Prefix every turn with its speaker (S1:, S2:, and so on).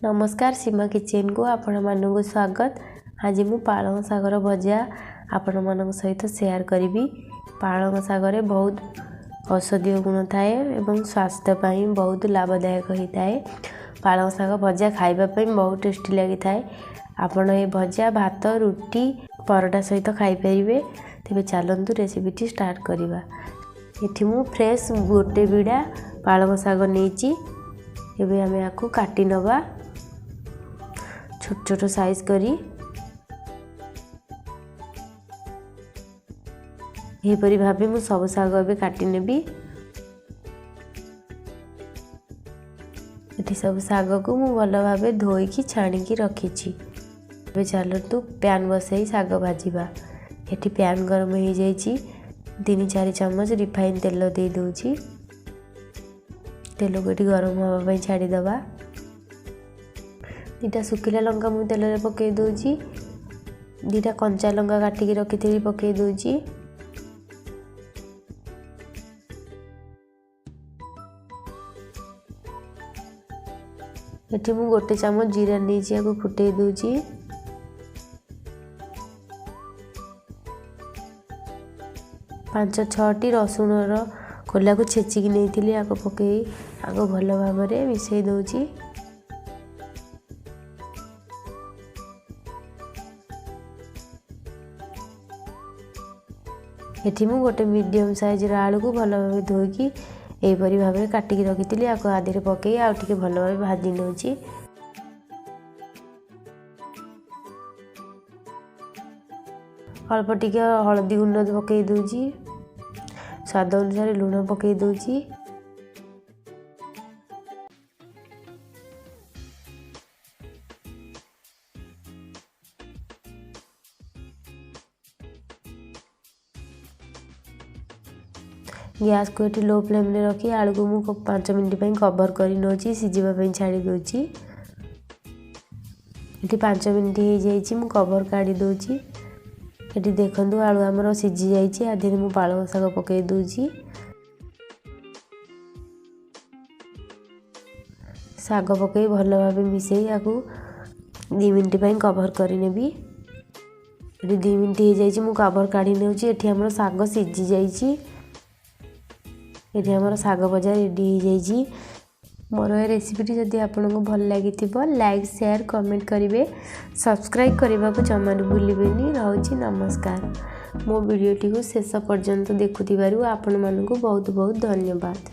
S1: नमस्कार सीमा किचन को आपण मानक स्वागत। आज मु पालंग सागर भजा आपण मान सहित शेयर करी। पालंग सागर बहुत औषधीय गुण थाए एवं स्वास्थ्य पाई बहुत लाभदायक होता है। पालंग साग भजा खाइबापी बहुत टेस्टी लगी थाए। आपण ये भजा भात रुटी परोटा सहित खाई पारे। तेज चलतु रेसिपीटी स्टार्ट करवा। ये मु फ्रेश गोटे बिड़ा पालंग साग नहीं एवं आम आपको काटी नवा छोट छोट साइज करी। यहपरी भाव मु सब साग ए काटी नेबी। ये सब साग को मु भल भाव धोईकी छाणिकी रखी। चलतु पैन बसई साग भाजवा। ये पैन गरम हो जाइए 3-4 चम्मच रिफाइन तेल दे दूची। तेल को ये गरम होगा छाड़ीदवा। 2टा सुखिला लंका मु तेल में पकई दूची। 2टा कंचा लंका काटिकी रखी थी पकई दूची। ये मु गोटे चामच जीरा नहीं को फुटे दूची। पांच 6टी रसुण खोला को छेचिकी नहीं आग पकई आग भल भाव मिसई दूची। ये मु गोटे मीडियम साइज आलू को भल भाव धोईकी यहपरी भाव में काटिकी रखी थी आपको आधे पकई आगे भल भाव भाजी नौची। अल्प टिके हलदी गुंड पकई दूची। स्वाद अनुसार लुण पकई दूची। गैस को ये लो फ्लेम में रखी आलू को मुझे 5 मिनट कवर कर नौची सीझापी छाड़ी दूची। ये 5 मिनट हो जाइए मु कवर काढ़ी दूची। ये देखु आलू आमर सीझी जाइए। आधे मु पालंग साग पकई दूची। साग पकई भल भाव मिसई आपको 2 मिनट कवर करनेबी। ये 2 मिनट हो जाइए मु कवर काढ़ी नौची। ये आमर साग सीझी जाइए। ये आमर साग भजा रेडी हो जाइए। मोर ये रेसिपीटी जदि आपको भल लगी लाइक शेयर कमेंट करेंगे। सब्सक्राइब करने को जमा भूलें। रोची नमस्कार। मो वीडियोटी को शेष पर्यंत देखुथिबारु आपण मानकु बहुत बहुत धन्यवाद।